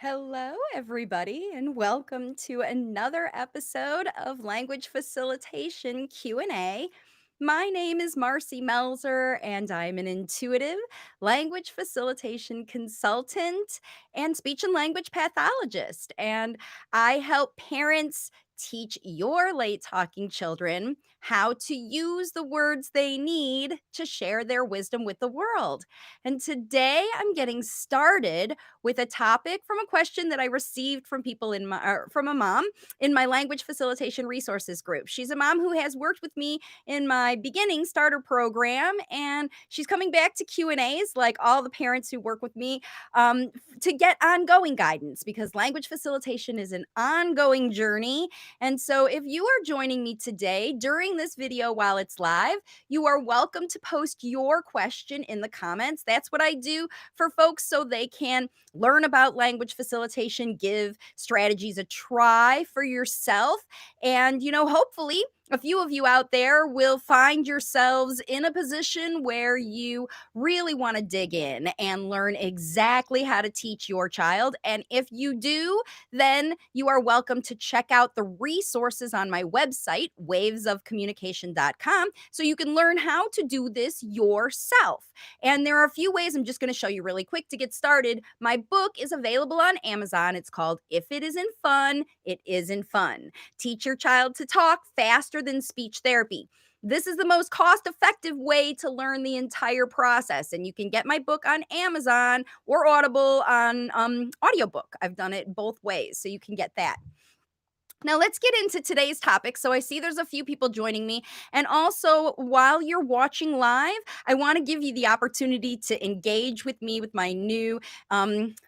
Hello, everybody, and welcome to another episode of Language Facilitation Q&A. My name is Marcy Melzer, and I'm an intuitive language facilitation consultant and speech and language pathologist. And I help parents teach your late talking children how to use the words they need to share their wisdom with the world. And today I'm getting started with a topic from a question that I received from people from a mom in my language facilitation resources group. She's a mom who has worked with me in my beginning starter program, and she's coming back to Q&As like all the parents who work with me to get ongoing guidance because language facilitation is an ongoing journey. And so if you are joining me today during this video while it's live, you are welcome to post your question in the comments. That's what I do for folks so they can learn about language facilitation, give strategies a try for yourself. And, hopefully, a few of you out there will find yourselves in a position where you really want to dig in and learn exactly how to teach your child. And if you do, then you are welcome to check out the resources on my website, wavesofcommunication.com, so you can learn how to do this yourself. And there are a few ways I'm just going to show you really quick to get started. My book is available on Amazon. It's called If It Isn't Fun, It Isn't Fun. Teach your child to talk faster than speech therapy. This is the most cost effective way to learn the entire process. And you can get my book on Amazon or Audible on audiobook. I've done it both ways, so you can get that. Now, let's get into today's topic. So, I see there's a few people joining me. And also, while you're watching live, I want to give you the opportunity to engage with me with my new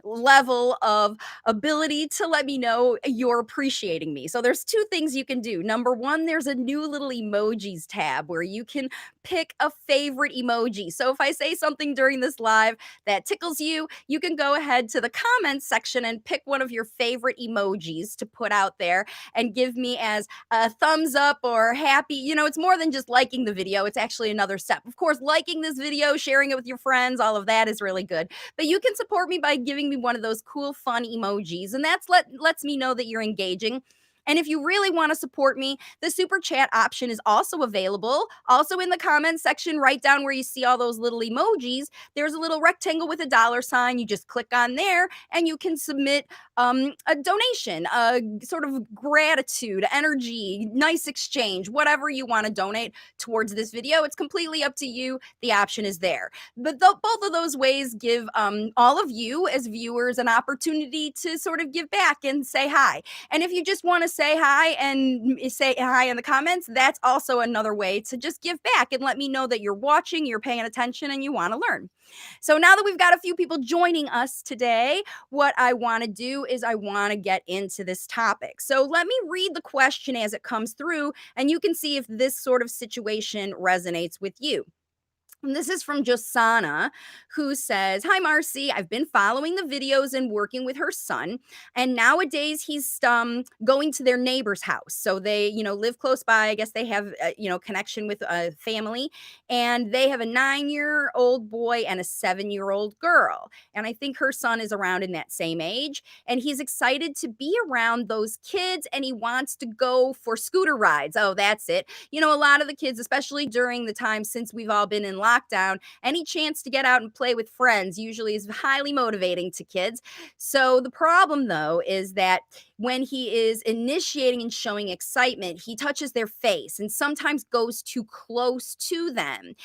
level of ability to let me know you're appreciating me. So, there's two things you can do. Number one, there's a new little emojis tab where you can pick a favorite emoji. So, if I say something during this live that tickles you, you can go ahead to the comments section and pick one of your favorite emojis to put out there and give me as a thumbs up or happy. It's more than just liking the video. It's actually another step. Of course, liking this video, sharing it with your friends, all of that is really good. But you can support me by giving me one of those cool, fun emojis. And that's lets me know that you're engaging. And if you really want to support me, the super chat option is also available. Also in the comments section, right down where you see all those little emojis, there's a little rectangle with a dollar sign. You just click on there and you can submit a donation, a sort of gratitude, energy, nice exchange, whatever you want to donate towards this video. It's completely up to you. The option is there. But both of those ways give all of you as viewers an opportunity to sort of give back and say hi. And if you just want to say hi and say hi in the comments, that's also another way to just give back and let me know that you're watching, you're paying attention, and you want to learn. So now that we've got a few people joining us today, what I want to do is I want to get into this topic. So let me read the question as it comes through, and you can see if this sort of situation resonates with you. And this is from Josana, who says, "Hi, Marcy. I've been following the videos and working with her son. And nowadays he's going to their neighbor's house. So they, live close by. I guess they have, connection with a family. And they have a 9-year-old boy and a 7-year-old girl. And I think her son is around in that same age. And he's excited to be around those kids and he wants to go for scooter rides. Oh, that's it. A lot of the kids, especially during the time since we've all been in lockdown, any chance to get out and play with friends usually is highly motivating to kids. So the problem, though, is that when he is initiating and showing excitement, he touches their face and sometimes goes too close to them.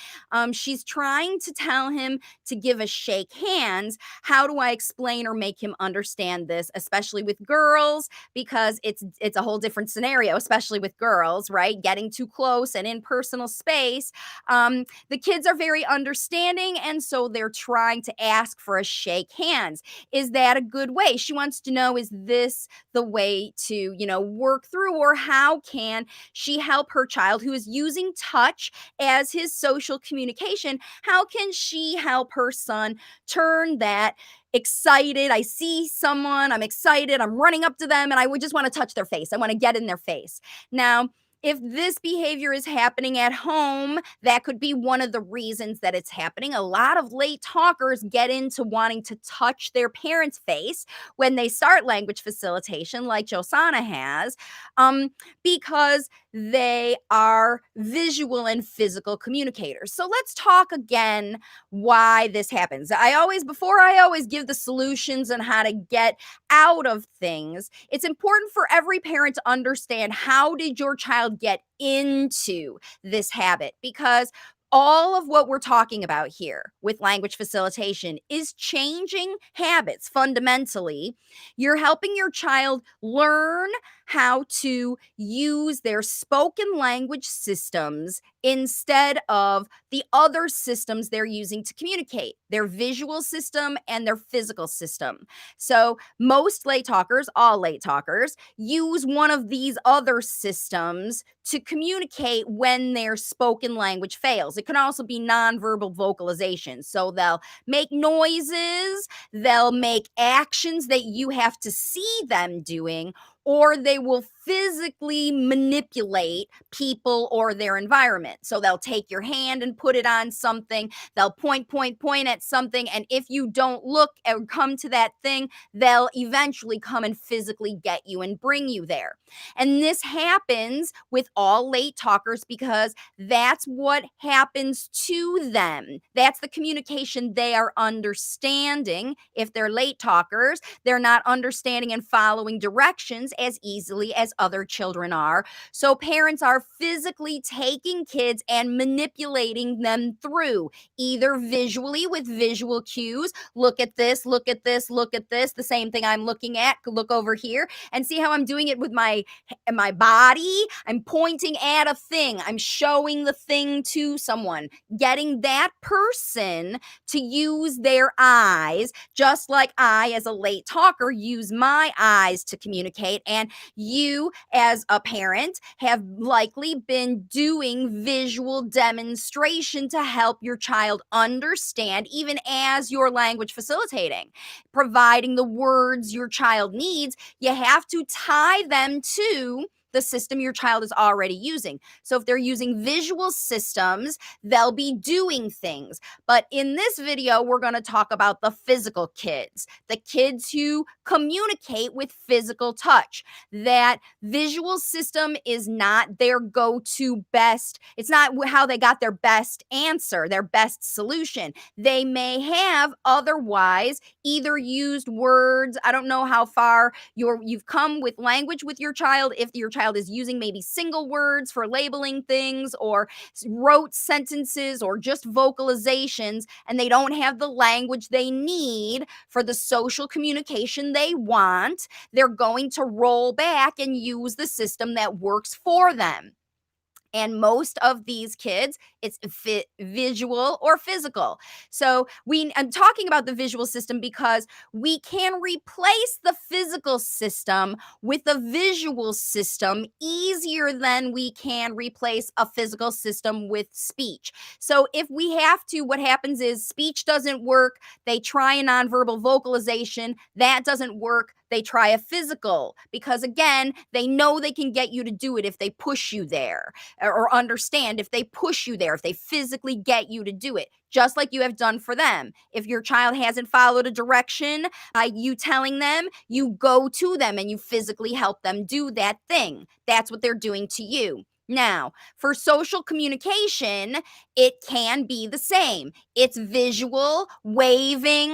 She's trying to tell him to give a shake hands. How do I explain or make him understand this, especially with girls? Because it's a whole different scenario, especially with girls, right? Getting too close and in personal space. The kids are very understanding, and so they're trying to ask for a shake hands. Is that a good way? She wants to know, is this the way to, work through, or how can she help her child who is using touch as his social communication? How can she help her son turn that excited, I see someone, I'm excited, I'm running up to them, and I would just want to touch their face. I want to get in their face. Now, If this behavior is happening at home, that could be one of the reasons that it's happening. A lot of late talkers get into wanting to touch their parent's face when they start language facilitation, like Josana has, um, because they are visual and physical communicators. So let's talk again why this happens. Before I always give the solutions on how to get out of things, it's important for every parent to understand, how did your child get into this habit? Because all of what we're talking about here with language facilitation is changing habits fundamentally. You're helping your child learn how to use their spoken language systems instead of the other systems they're using to communicate, their visual system and their physical system. So, most late talkers, all late talkers, use one of these other systems to communicate when their spoken language fails. It can also be nonverbal vocalization. So they'll make noises, they'll make actions that you have to see them doing, or they will physically manipulate people or their environment. So they'll take your hand and put it on something, they'll point at something, and if you don't look or come to that thing, they'll eventually come and physically get you and bring you there. And this happens with all late talkers because that's what happens to them. That's the communication they are understanding. If they're late talkers, they're not understanding and following directions as easily as other children are. So parents are physically taking kids and manipulating them through, either visually with visual cues. Look at this, look at this, look at this, the same thing I'm looking at, look over here, and see how I'm doing it with my body. I'm pointing at a thing, I'm showing the thing to someone, getting that person to use their eyes, just like I, as a late talker, use my eyes to communicate. And you, as a parent, have likely been doing visual demonstration to help your child understand, even as you're language facilitating, providing the words your child needs. You have to tie them to the system your child is already using. So if they're using visual systems, they'll be doing things. But in this video, we're going to talk about the physical kids, the kids who communicate with physical touch. That visual system is not their go-to best. It's not how they got their best answer, their best solution. They may have otherwise either used words. I don't know how far you've come with language with your child, if your child is using maybe single words for labeling things, or rote sentences, or just vocalizations, and they don't have the language they need for the social communication they want. They're going to roll back and use the system that works for them. And most of these kids, it's visual or physical. So I'm talking about the visual system because we can replace the physical system with a visual system easier than we can replace a physical system with speech. So if we have to, what happens is speech doesn't work. They try a nonverbal vocalization. That doesn't work. They try a physical, because again, they know they can get you to do it if they push you there, or understand if they push you there, if they physically get you to do it, just like you have done for them. If your child hasn't followed a direction by you telling them, you go to them and you physically help them do that thing. That's what they're doing to you. Now, for social communication, it can be the same. It's visual, waving,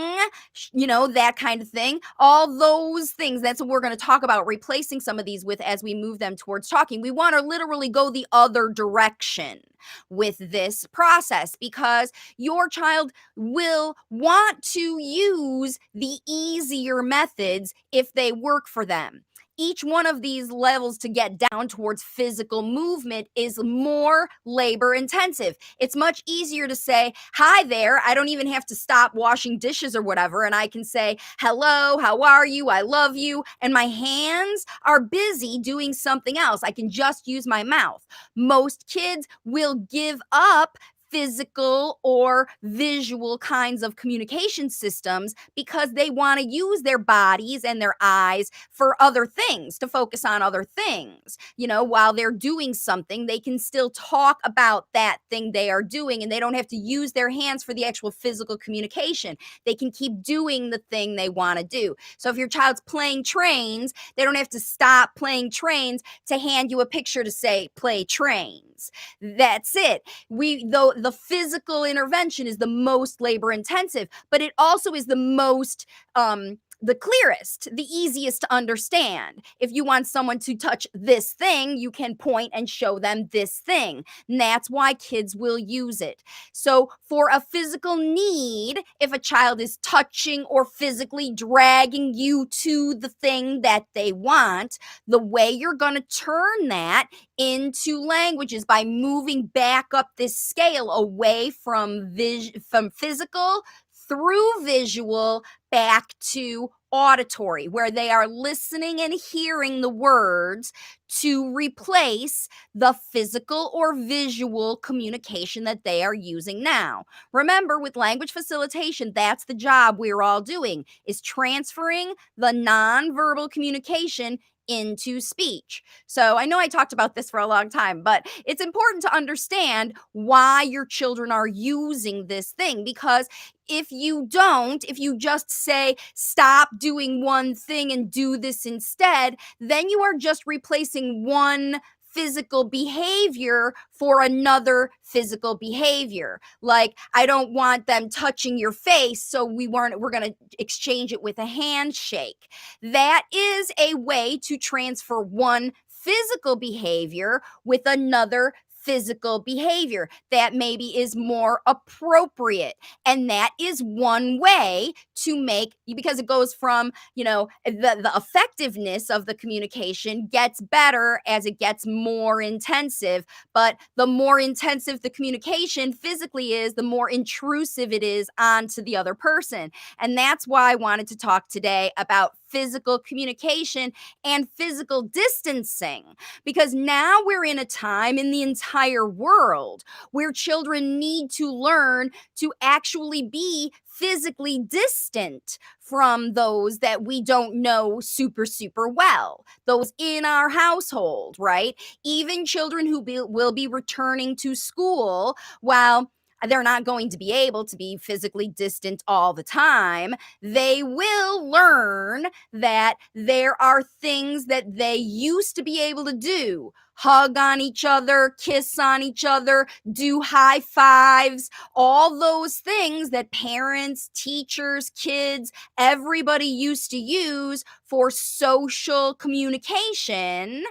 that kind of thing. All those things, that's what we're going to talk about replacing some of these with as we move them towards talking. We want to literally go the other direction with this process, because your child will want to use the easier methods if they work for them. Each one of these levels to get down towards physical movement is more labor intensive. It's much easier to say, hi there. I don't even have to stop washing dishes or whatever. And I can say, hello, how are you? I love you. And my hands are busy doing something else. I can just use my mouth. Most kids will give up physical or visual kinds of communication systems because they want to use their bodies and their eyes for other things, to focus on other things. While they're doing something, they can still talk about that thing they are doing, and they don't have to use their hands for the actual physical communication. They can keep doing the thing they want to do. So if your child's playing trains, they don't have to stop playing trains to hand you a picture to say play trains. That's it. We though the physical intervention is the most labor intensive, but it also is the clearest, the easiest to understand. If you want someone to touch this thing, you can point and show them this thing. And that's why kids will use it. So, for a physical need, if a child is touching or physically dragging you to the thing that they want, the way you're going to turn that into language is by moving back up this scale away from physical through visual back to auditory, where they are listening and hearing the words to replace the physical or visual communication that they are using now. Remember, with language facilitation, that's the job we're all doing, is transferring the nonverbal communication into speech. So I know I talked about this for a long time, but it's important to understand why your children are using this thing, because if you just say, stop doing one thing and do this instead, then you are just replacing one physical behavior for another physical behavior. Like, I don't want them touching your face, so we're going to exchange it with a handshake. That is a way to transfer one physical behavior with another physical behavior that maybe is more appropriate. And that is one way to make, because it goes from, the effectiveness of the communication gets better as it gets more intensive. But the more intensive the communication physically is, the more intrusive it is onto the other person. And that's why I wanted to talk today about physical communication and physical distancing, because now we're in a time in the entire world where children need to learn to actually be physically distant from those that we don't know super, super well, those in our household, right? Even children who will be returning to school, while they're not going to be able to be physically distant all the time, they will learn that there are things that they used to be able to do: hug on each other, kiss on each other, do high fives, all those things that parents, teachers, kids, everybody used to use for social communication,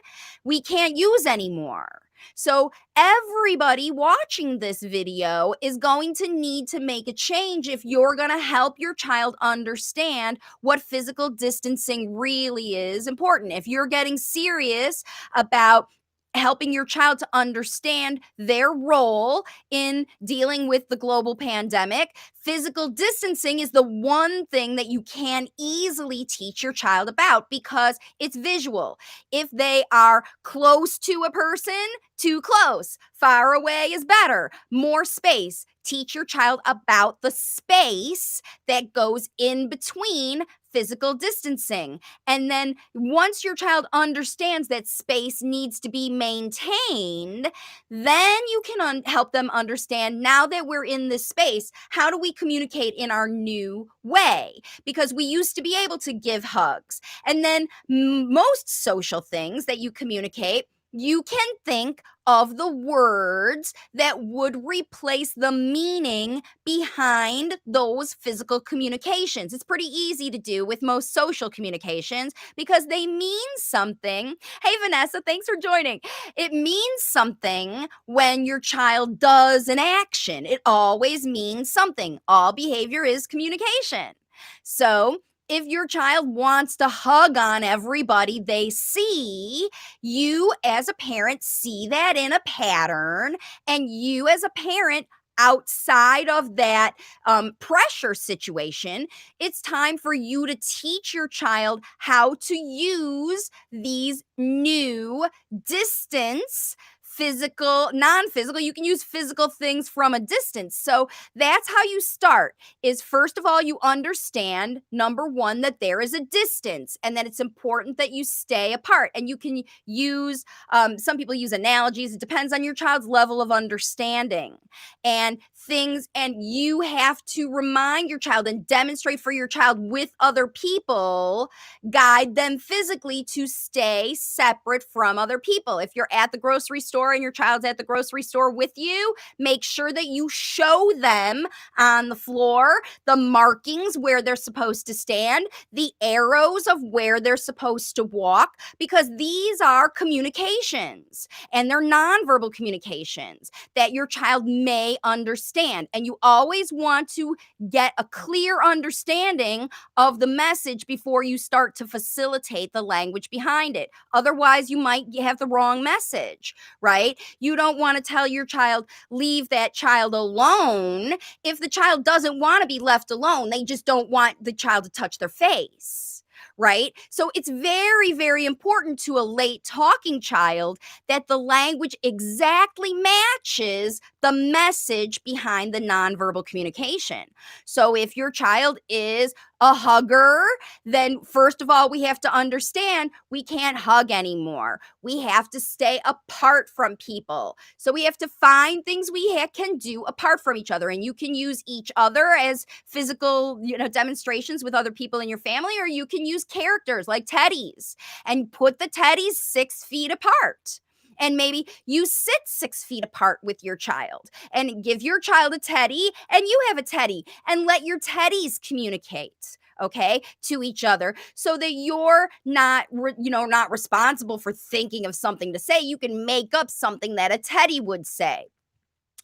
we can't use anymore. So everybody watching this video is going to need to make a change if you're going to help your child understand what physical distancing really is important. If you're getting serious about helping your child to understand their role in dealing with the global pandemic, physical distancing is the one thing that you can easily teach your child about, because it's visual. If they are close to a person, too close. Far away is better. More space. Teach your child about the space that goes in between physical distancing. And then once your child understands that space needs to be maintained, then you can help them understand, now that we're in this space, how do we communicate in our new way? Because we used to be able to give hugs. And then most social things that you communicate, you can think of the words that would replace the meaning behind those physical communications. It's pretty easy to do with most social communications because they mean something. Hey, Vanessa, thanks for joining. It means something when your child does an action. It always means something. All behavior is communication. So, if your child wants to hug on everybody they see, you as a parent see that in a pattern, and you as a parent, outside of that pressure situation, it's time for you to teach your child how to use these new distance physical, non-physical. You can use physical things from a distance. So that's how you start. Is first of all, you understand, number one, that there is a distance and that it's important that you stay apart. And you can use, some people use analogies. It depends on your child's level of understanding and things. And you have to remind your child and demonstrate for your child with other people, guide them physically to stay separate from other people. If you're at the grocery store and your child's at the grocery store with you, make sure that you show them on the floor the markings where they're supposed to stand, the arrows of where they're supposed to walk, because these are communications and they're nonverbal communications that your child may understand. And you always want to get a clear understanding of the message before you start to facilitate the language behind it. Otherwise, you might have the wrong message, right? You don't want to tell your child, leave that child alone if the child doesn't want to be left alone. They just don't want the child to touch their face, right? So it's very, very important to a late talking child that the language exactly matches the message behind the nonverbal communication. So if your child is a hugger, then first of all, we have to understand we can't hug anymore. We have to stay apart from people. So we have to find things we can do apart from each other. And you can use each other as physical, demonstrations with other people in your family, or you can use characters like teddies and put the teddies 6 feet apart. And maybe you sit 6 feet apart with your child and give your child a teddy and you have a teddy and let your teddies communicate, okay, to each other so that you're not responsible for thinking of something to say. You can make up something that a teddy would say.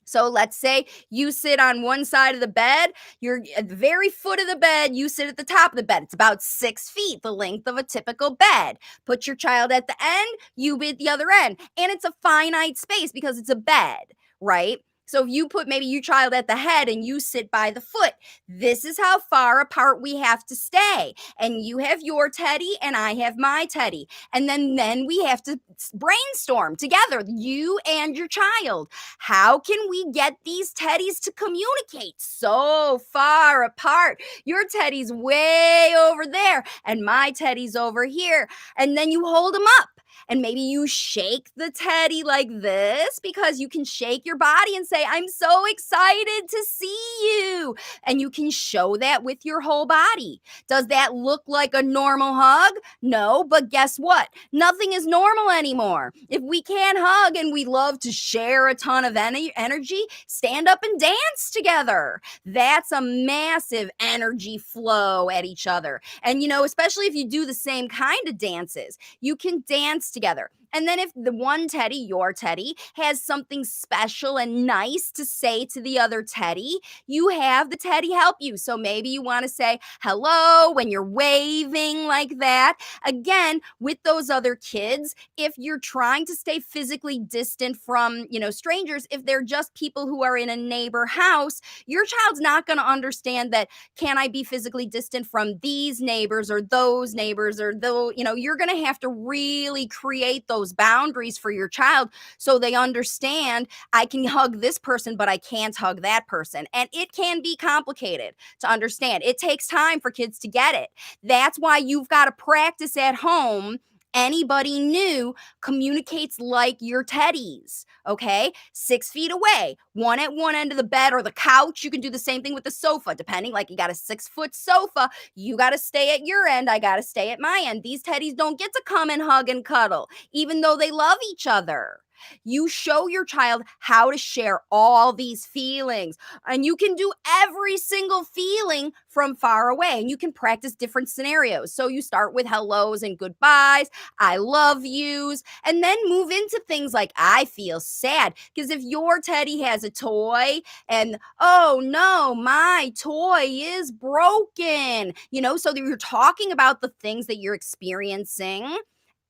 So let's say you sit on one side of the bed, you're at the very foot of the bed, you sit at the top of the bed. It's about 6 feet, the length of a typical bed. Put your child at the end, you be at the other end. And it's a finite space because it's a bed, right? So if you put maybe your child at the head and you sit by the foot, this is how far apart we have to stay. And you have your teddy and I have my teddy. And then we have to brainstorm together, you and your child. How can we get these teddies to communicate so far apart? Your teddy's way over there and my teddy's over here. And then you hold them up. And maybe you shake the teddy like this because you can shake your body and say, I'm so excited to see you. And you can show that with your whole body. Does that look like a normal hug? No, but guess what? Nothing is normal anymore. If we can't hug and we love to share a ton of energy, stand up and dance together. That's a massive energy flow at each other. And, especially if you do the same kind of dances, you can dance together. And then if the one teddy, your teddy, has something special and nice to say to the other teddy, you have the teddy help you. So maybe you want to say hello when you're waving like that. Again, with those other kids, if you're trying to stay physically distant from, strangers, if they're just people who are in a neighbor house, your child's not going to understand that, can I be physically distant from these neighbors or those neighbors or though, you're going to have to really create those boundaries for your child so they understand I can hug this person, but I can't hug that person. And it can be complicated to understand. It takes time for kids to get it. That's why you've got to practice at home. Anybody new communicates like your teddies, okay? 6 feet away, one at one end of the bed or the couch. You can do the same thing with the sofa, depending. Like you got a 6-foot sofa, you got to stay at your end, I got to stay at my end. These teddies don't get to come and hug and cuddle, even though they love each other. You show your child how to share all these feelings, and you can do every single feeling from far away, and you can practice different scenarios. So you start with hellos and goodbyes, I love yous, and then move into things like I feel sad. Because if your teddy has a toy and, oh no, my toy is broken, so that you're talking about the things that you're experiencing.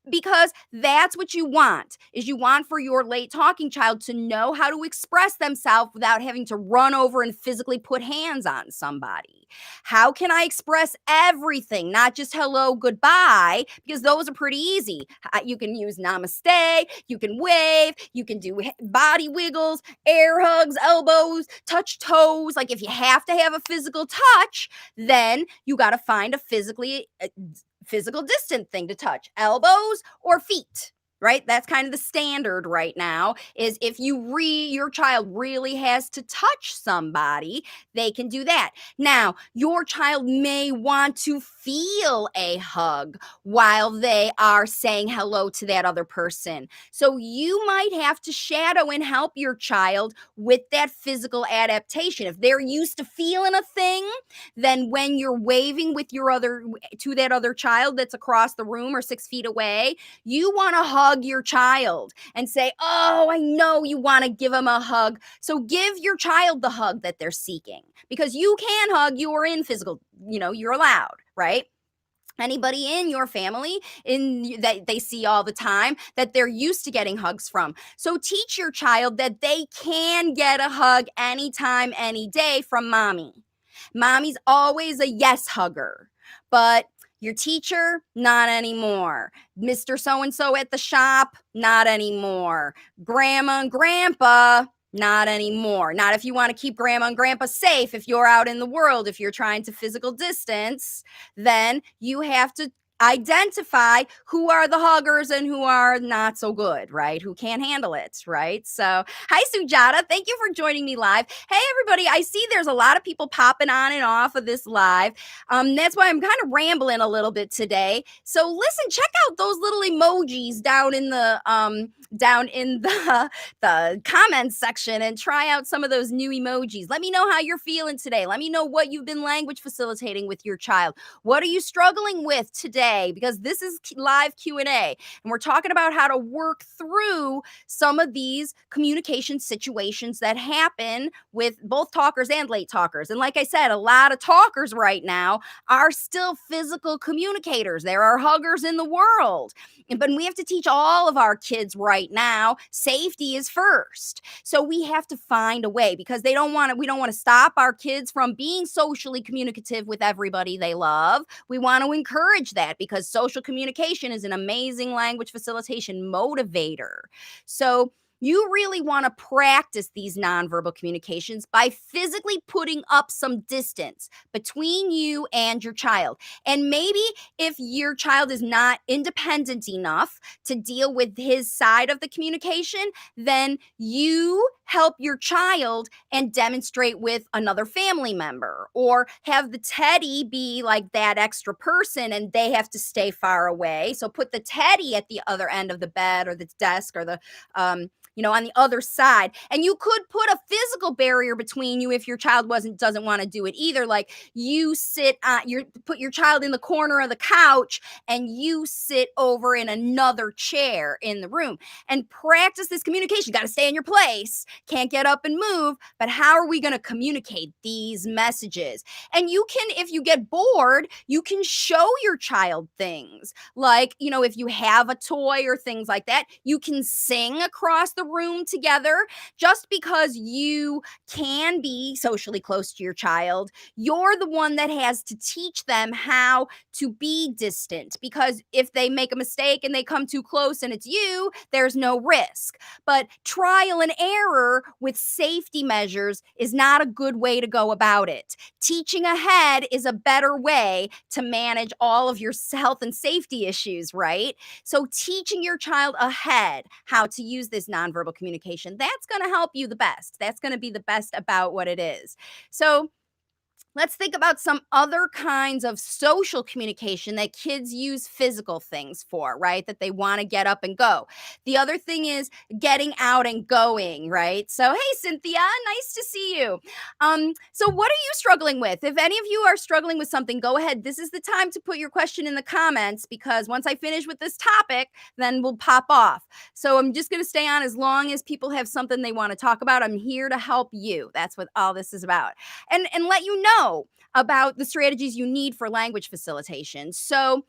because that's what you want, is you want for your late talking child to know how to express themselves without having to run over and physically put hands on somebody. How can I express everything, not just hello, goodbye, because those are pretty easy. You can use namaste, you can wave, you can do body wiggles, air hugs, elbows, touch toes. Like if you have to have a physical touch, then you got to find a physical distant thing to touch, elbows or feet, right? That's kind of the standard right now, is if your child really has to touch somebody, they can do that. Now, your child may want to feel a hug while they are saying hello to that other person. So you might have to shadow and help your child with that physical adaptation. If they're used to feeling a thing, then when you're waving with your other to that other child that's across the room or 6 feet away, you want to hug your child and say, oh, I know you want to give them a hug. So give your child the hug that they're seeking, because you can hug, you are in physical, you're allowed, right? Anybody in your family that they see all the time that they're used to getting hugs from. So teach your child that they can get a hug anytime, any day from mommy. Mommy's always a yes hugger, but your teacher, not anymore. Mr. So and so at the shop, not anymore. Grandma and grandpa, not anymore. Not if you want to keep grandma and grandpa safe. If you're out in the world, if you're trying to physical distance, then you have to identify who are the huggers and who are not so good, right? Who can't handle it, right? So, hi, Sujata. Thank you for joining me live. Hey, everybody. I see there's a lot of people popping on and off of this live. That's why I'm kind of rambling a little bit today. So, listen, check out those little emojis down in the the comments section and try out some of those new emojis. Let me know how you're feeling today. Let me know what you've been language facilitating with your child. What are you struggling with today? Because this is live Q&A, and we're talking about how to work through some of these communication situations that happen with both talkers and late talkers. And like I said, a lot of talkers right now are still physical communicators. There are huggers in the world. But we have to teach all of our kids right now, safety is first. So we have to find a way, because we don't want to stop our kids from being socially communicative with everybody they love. We want to encourage that, because social communication is an amazing language facilitation motivator. So you really want to practice these nonverbal communications by physically putting up some distance between you and your child. And maybe if your child is not independent enough to deal with his side of the communication, then you help your child and demonstrate with another family member, or have the teddy be like that extra person and they have to stay far away. So put the teddy at the other end of the bed or the desk or the on the other side. And you could put a physical barrier between you if your child doesn't want to do it either. Like you put your child in the corner of the couch and you sit over in another chair in the room and practice this communication. You got to stay in your place, can't get up and move. But how are we going to communicate these messages? And you can, if you get bored, you can show your child things. Like, if you have a toy or things like that, you can sing across the room together. Just because you can be socially close to your child, you're the one that has to teach them how to be distant, because if they make a mistake and they come too close and it's you, there's no risk. But trial and error with safety measures is not a good way to go about it. Teaching ahead is a better way to manage all of your health and safety issues, right? So teaching your child ahead how to use this nonverbal communication, that's going to help you the best. That's going to be the best about what it is. So let's think about some other kinds of social communication that kids use physical things for, right? That they want to get up and go. The other thing is getting out and going, right? So, hey, Cynthia, nice to see you. So what are you struggling with? If any of you are struggling with something, go ahead. This is the time to put your question in the comments, because once I finish with this topic, then we'll pop off. So I'm just going to stay on as long as people have something they want to talk about. I'm here to help you. That's what all this is about. And let you know about the strategies you need for language facilitation. So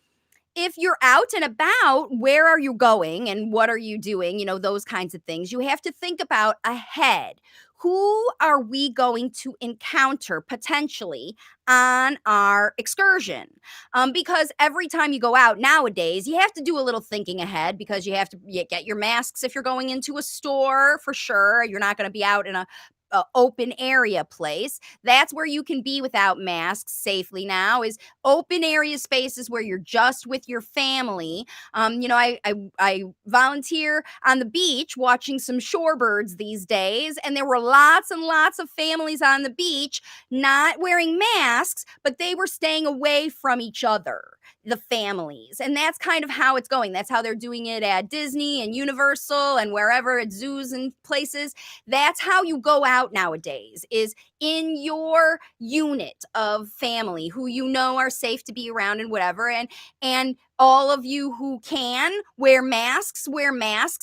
if you're out and about, where are you going and what are you doing? Those kinds of things. You have to think about ahead. Who are we going to encounter potentially on our excursion? Because every time you go out nowadays, you have to do a little thinking ahead because you have to get your masks if you're going into a store for sure. You're not going to be out in a open area place. That's where you can be without masks safely now, is open area spaces where you're just with your family. I volunteer on the beach watching some shorebirds these days, and there were lots and lots of families on the beach not wearing masks, but they were staying away from each other, the families. And that's kind of how it's going. That's how they're doing it at Disney and Universal and wherever, at zoos and places. That's how you go out nowadays, is in your unit of family who are safe to be around and whatever. And all of you who can wear masks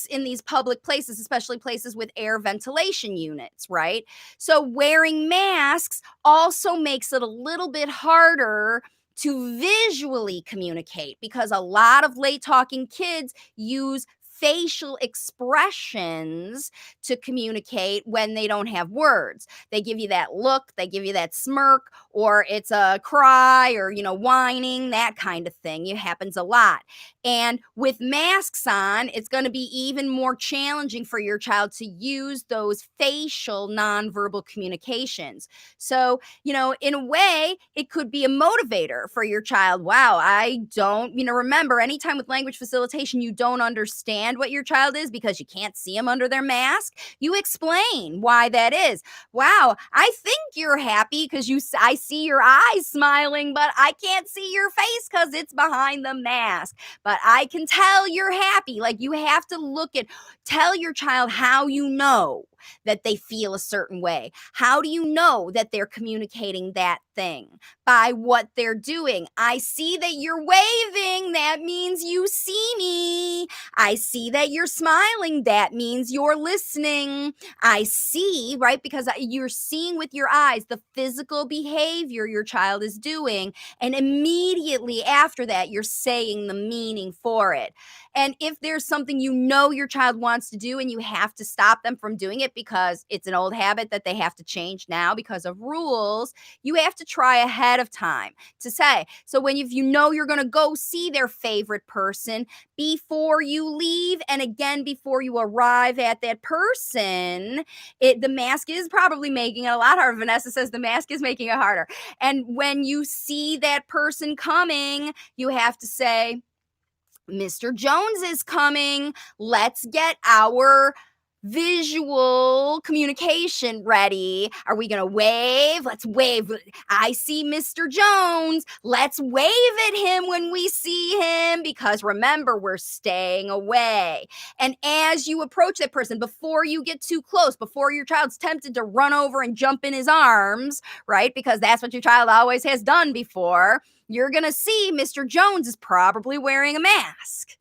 in these public places, especially places with air ventilation units, right? So wearing masks also makes it a little bit harder to visually communicate, because a lot of late talking kids use facial expressions to communicate when they don't have words. They give you that look, they give you that smirk, or it's a cry, or whining, that kind of thing. It happens a lot. And with masks on, it's going to be even more challenging for your child to use those facial nonverbal communications. So, in a way, it could be a motivator for your child. Wow, I don't, remember, anytime with language facilitation, you don't understand what your child is because you can't see them under their mask. You explain why that is. Wow, I think you're happy because I see your eyes smiling, but I can't see your face because it's behind the mask. But I can tell you're happy. Like, you have to tell your child how you know that they feel a certain way. How do you know that they're communicating that thing? By what they're doing. I see that you're waving. That means you see me. I see that you're smiling. That means you're listening. I see, right? Because you're seeing with your eyes the physical behavior your child is doing. And immediately after that, you're saying the meaning for it. And if there's something your child wants to do and you have to stop them from doing it because it's an old habit that they have to change now because of rules, you have to try ahead of time to say. So if you're going to go see their favorite person, before you leave and again before you arrive at that person, the mask is probably making it a lot harder. Vanessa says the mask is making it harder. And when you see that person coming, you have to say, Mr. Jones is coming. Let's get our visual communication ready. Are we going to wave? Let's wave. I see Mr. Jones. Let's wave at him when we see him, because remember, we're staying away. And as you approach that person, before you get too close, before your child's tempted to run over and jump in his arms, right? Because that's what your child always has done before. You're going to see Mr. Jones is probably wearing a mask.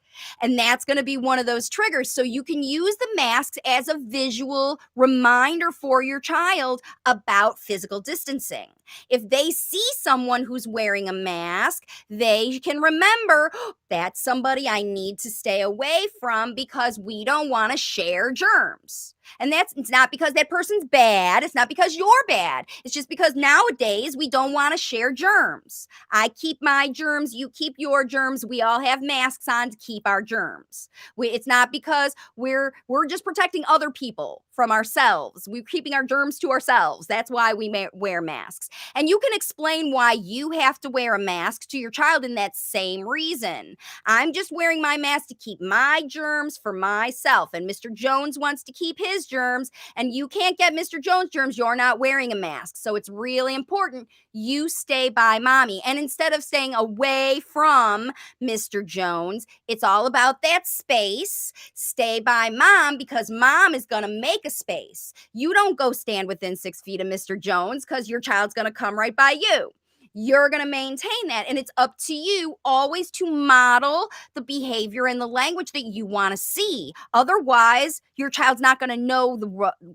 And that's going to be one of those triggers. So you can use the masks as a visual reminder for your child about physical distancing. If they see someone who's wearing a mask, they can remember, that's somebody I need to stay away from because we don't want to share germs. And it's not because that person's bad. It's not because you're bad. It's just because nowadays we don't want to share germs. I keep my germs. You keep your germs. We all have masks on to keep our germs. It's not because we're just protecting other people from ourselves. We're keeping our germs to ourselves. That's why we wear masks. And you can explain why you have to wear a mask to your child in that same reason. I'm just wearing my mask to keep my germs for myself. And Mr. Jones wants to keep his germs, and you can't get Mr. Jones germs. You're not wearing a mask. So it's really important you stay by mommy. And instead of staying away from Mr. Jones, it's all about that space. Stay by mom because mom is going to make a space. You don't go stand within 6 feet of Mr. Jones because your child's going to come right by you. you're going to maintain that. And it's up to you always to model the behavior and the language that you want to see. Otherwise, your child's not going to know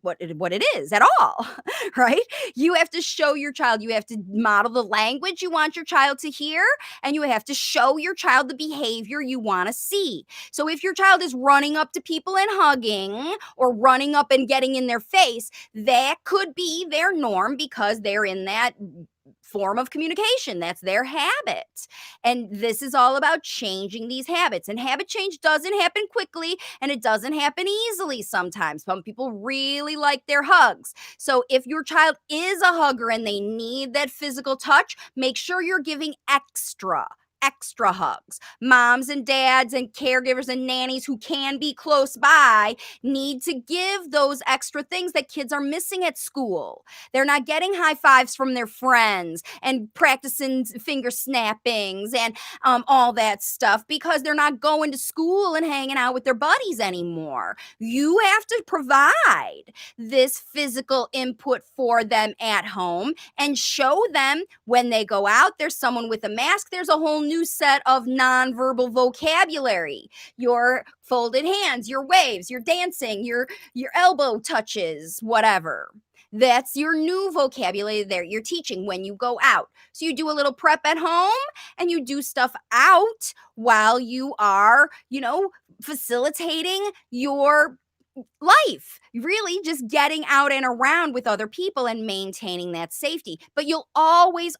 what it is at all, right? You have to show your child, you have to model the language you want your child to hear, and you have to show your child the behavior you want to see. So if your child is running up to people and hugging or running up and getting in their face, that could be their norm because they're in that form of communication. That's their habit. And this is all about changing these habits. And habit change doesn't happen quickly and it doesn't happen easily sometimes. Some people really like their hugs. So if your child is a hugger and they need that physical touch, make sure you're giving extra hugs. Moms and dads and caregivers and nannies who can be close by need to give those extra things that kids are missing at school. They're not getting high fives from their friends and practicing finger snappings and all that stuff because they're not going to school and hanging out with their buddies anymore. You have to provide this physical input for them at home and show them when they go out, there's someone with a mask, there's a whole new set of nonverbal vocabulary. Your folded hands, your waves, your dancing, your elbow touches, whatever. That's your new vocabulary there you're teaching when you go out. So you do a little prep at home and you do stuff out while you are, facilitating your life, really just getting out and around with other people and maintaining that safety. But you'll always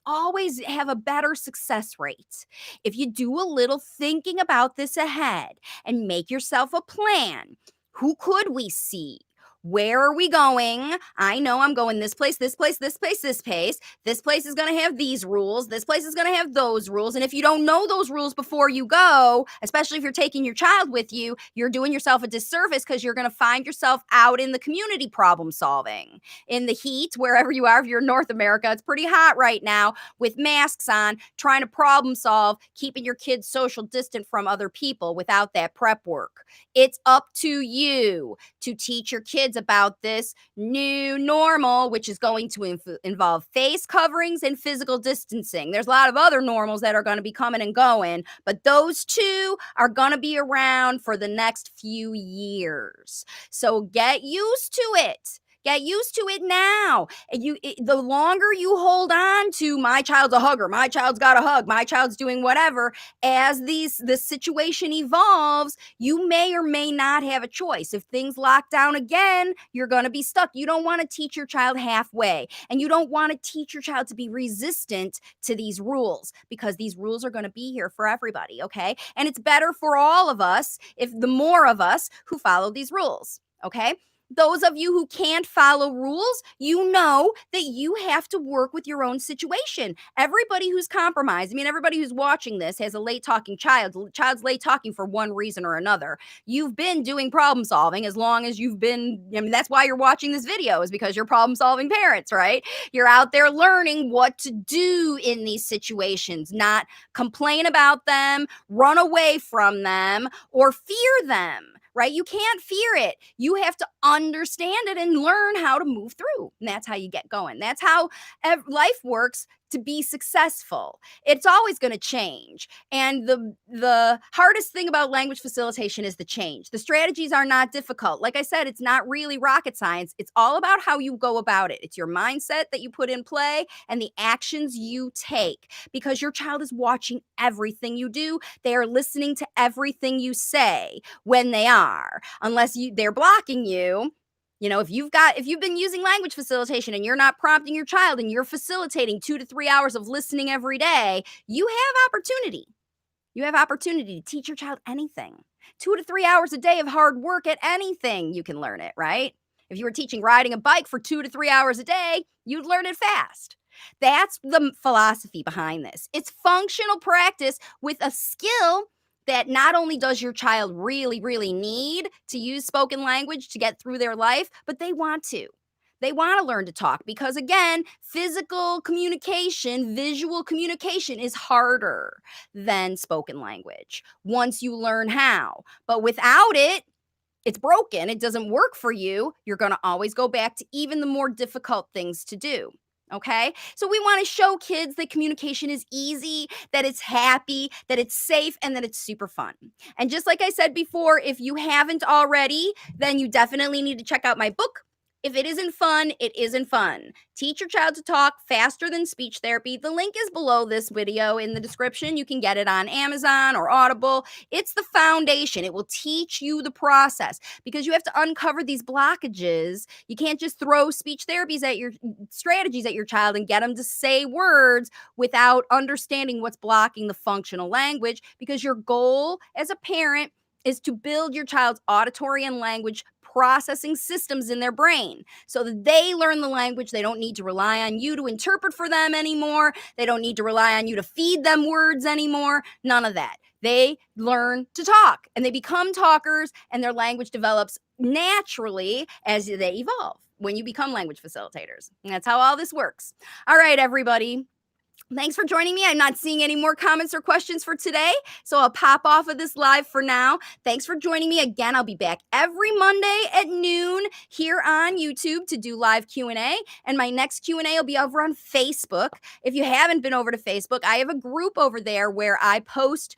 have a better success rate if you do a little thinking about this ahead and make yourself a plan. Who could we see? Where are we going? I know I'm going this place, this place, this place, this place. This place is going to have these rules. This place is going to have those rules. And if you don't know those rules before you go, especially if you're taking your child with you, you're doing yourself a disservice because you're going to find yourself out in the community problem solving in the heat, wherever you are. If you're in North America, it's pretty hot right now with masks on, trying to problem solve, keeping your kids social distant from other people without that prep work. It's up to you to teach your kids about this new normal, which is going to involve face coverings and physical distancing. There's a lot of other normals that are going to be coming and going, but those two are going to be around for the next few years. So get used to it. Get used to it now. And the longer you hold on to my child's a hugger, my child's got a hug, my child's doing whatever, as this situation evolves, you may or may not have a choice. If things lock down again, you're going to be stuck. You don't want to teach your child halfway, and you don't want to teach your child to be resistant to these rules because these rules are going to be here for everybody, okay? And it's better for all of us if the more of us who follow these rules, okay? Those of you who can't follow rules, you know that you have to work with your own situation. Everybody who's compromised, everybody who's watching this has a late talking child. Child's late talking for one reason or another. You've been doing problem solving as long as you've been, that's why you're watching this video, is because you're problem solving parents, right? You're out there learning what to do in these situations, not complain about them, run away from them, or fear them. Right? You can't fear it. You have to understand it and learn how to move through. And that's how you get going. That's how life works to be successful. It's always going to change. And the hardest thing about language facilitation is the change. The strategies are not difficult. Like I said, it's not really rocket science. It's all about how you go about it. It's your mindset that you put in play and the actions you take, because your child is watching everything you do. They are listening to everything you say when they are, unless they're blocking you. If you've been using language facilitation and you're not prompting your child and you're facilitating 2 to 3 hours of listening every day, you have opportunity. You have opportunity to teach your child anything. 2 to 3 hours a day of hard work at anything, you can learn it, right? If you were teaching riding a bike for 2 to 3 hours a day, you'd learn it fast. That's the philosophy behind this. It's functional practice with a skill that not only does your child really, really need to use spoken language to get through their life, but they want to. They want to learn to talk because, again, physical communication, visual communication is harder than spoken language once you learn how. But without it, it's broken. It doesn't work for you. You're going to always go back to even the more difficult things to do. Okay. So we want to show kids that communication is easy, that it's happy, that it's safe, and that it's super fun. And just like I said before, if you haven't already, then you definitely need to check out my book. If it isn't fun, it isn't fun. Teach your child to talk faster than speech therapy. The link is below this video in the description. You can get it on Amazon or Audible. It's the foundation. It will teach you the process because you have to uncover these blockages. You can't just throw speech therapies at your strategies at your child and get them to say words without understanding what's blocking the functional language, because your goal as a parent is to build your child's auditory and language processing systems in their brain so that they learn the language. They don't need to rely on you to interpret for them anymore. They don't need to rely on you to feed them words anymore. None of that. They learn to talk and they become talkers, and their language develops naturally as they evolve when you become language facilitators. And that's how all this works. All right, everybody. Thanks for joining me. I'm not seeing any more comments or questions for today, so I'll pop off of this live for now. Thanks for joining me again. I'll be back every Monday at noon here on YouTube to do live Q&A, and my next Q&A will be over on Facebook. If you haven't been over to Facebook, I have a group over there where I post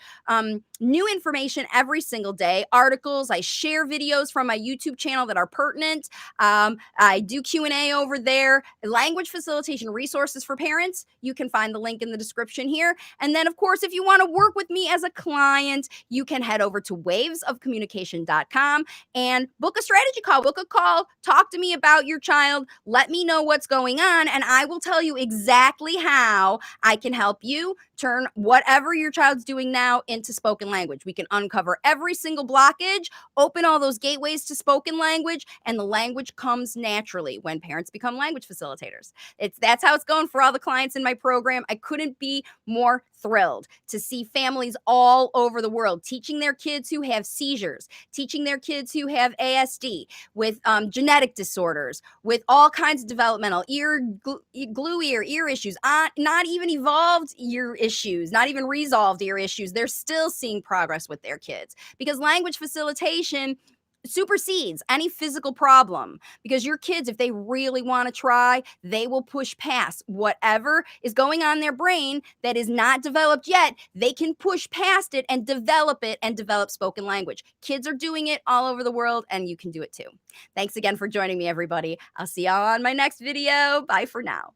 new information every single day, articles. I share videos from my YouTube channel that are pertinent. I do Q&A over there. Language facilitation resources for parents. You can find the link in the description here. And then, of course, if you want to work with me as a client, you can head over to wavesofcommunication.com and book a strategy call. Book a call. Talk to me about your child. Let me know what's going on, and I will tell you exactly how I can help you turn whatever your child's doing now into spoken language. We can uncover every single blockage, open all those gateways to spoken language, and the language comes naturally when parents become language facilitators. That's how it's going for all the clients in my program. I couldn't be more thrilled to see families all over the world teaching their kids who have seizures, teaching their kids who have ASD, with genetic disorders, with all kinds of developmental glue ear issues, not even evolved ear issues, not even resolved ear issues. They're still seeing progress with their kids because language facilitation supersedes any physical problem, because your kids, if they really want to try, they will push past whatever is going on in their brain that is not developed yet. They can push past it and develop spoken language. Kids are doing it all over the world, and you can do it too. Thanks again for joining me, everybody. I'll see y'all on my next video. Bye for now.